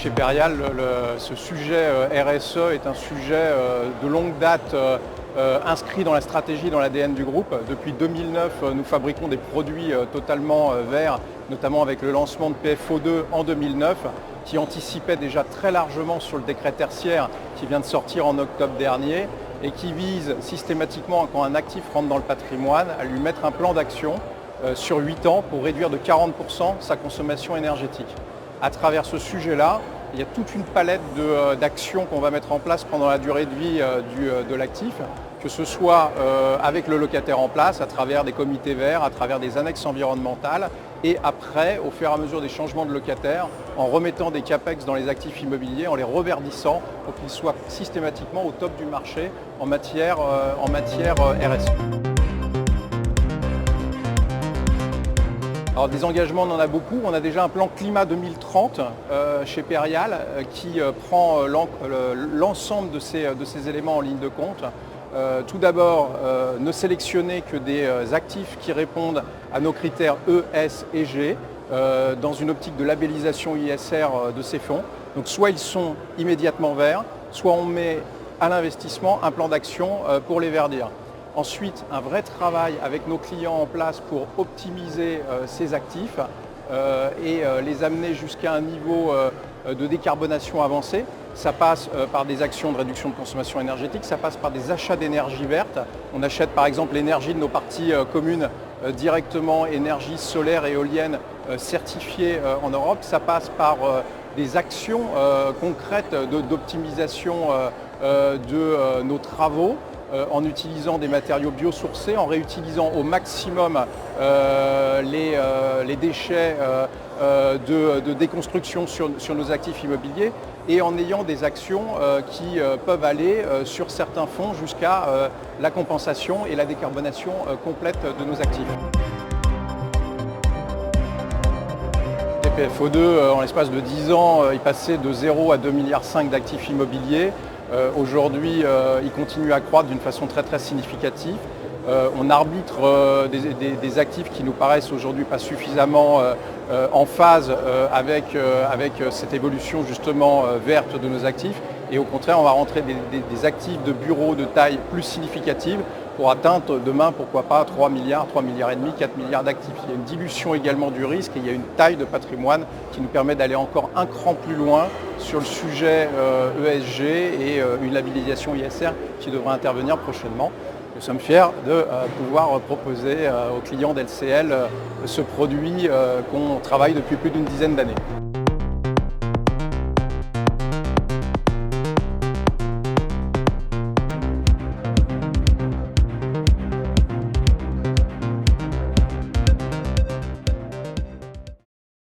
Chez Perial, ce sujet RSE est un sujet de longue date inscrit dans la stratégie, dans l'ADN du groupe. Depuis 2009, nous fabriquons des produits totalement verts, notamment avec le lancement de PFO2 en 2009, qui anticipait déjà très largement sur le décret tertiaire qui vient de sortir en octobre dernier et qui vise systématiquement, quand un actif rentre dans le patrimoine, à lui mettre un plan d'action sur 8 ans pour réduire de 40% sa consommation énergétique. À travers ce sujet-là, il y a toute une palette d'actions qu'on va mettre en place pendant la durée de vie de l'actif, que ce soit avec le locataire en place, à travers des comités verts, à travers des annexes environnementales, et après, au fur et à mesure des changements de locataires, en remettant des capex dans les actifs immobiliers, en les reverdissant pour qu'ils soient systématiquement au top du marché en matière RSE. Alors des engagements, on en a beaucoup. On a déjà un plan climat 2030 chez Perial qui prend l'ensemble de ces éléments en ligne de compte. Tout d'abord, ne sélectionner que des actifs qui répondent à nos critères E, S et G dans une optique de labellisation ISR de ces fonds. Donc soit ils sont immédiatement verts, soit on met à l'investissement un plan d'action pour les verdir. Ensuite, un vrai travail avec nos clients en place pour optimiser ces actifs et les amener jusqu'à un niveau de décarbonation avancé. Ça passe par des actions de réduction de consommation énergétique, ça passe par des achats d'énergie verte. On achète par exemple l'énergie de nos parties communes directement, énergie solaire et éolienne certifiée en Europe. Ça passe par des actions concrètes d'optimisation de nos travaux, en utilisant des matériaux biosourcés, en réutilisant au maximum les déchets de déconstruction sur nos actifs immobiliers et en ayant des actions qui peuvent aller sur certains fonds jusqu'à la compensation et la décarbonation complète de nos actifs. PFO2, en l'espace de 10 ans, il passait de 0 à 2,5 milliards d'actifs immobiliers. Aujourd'hui, il continue à croître d'une façon très significative. On arbitre des actifs qui nous paraissent aujourd'hui pas suffisamment en phase avec cette évolution justement verte de nos actifs. Et au contraire, on va rentrer des actifs de bureaux de taille plus significative pour atteindre demain, pourquoi pas, 3 milliards, 3 milliards et demi, 4 milliards d'actifs. Il y a une dilution également du risque et il y a une taille de patrimoine qui nous permet d'aller encore un cran plus loin sur le sujet ESG et une labellisation ISR qui devrait intervenir prochainement. Nous sommes fiers de pouvoir proposer aux clients d'LCL ce produit qu'on travaille depuis plus d'une dizaine d'années.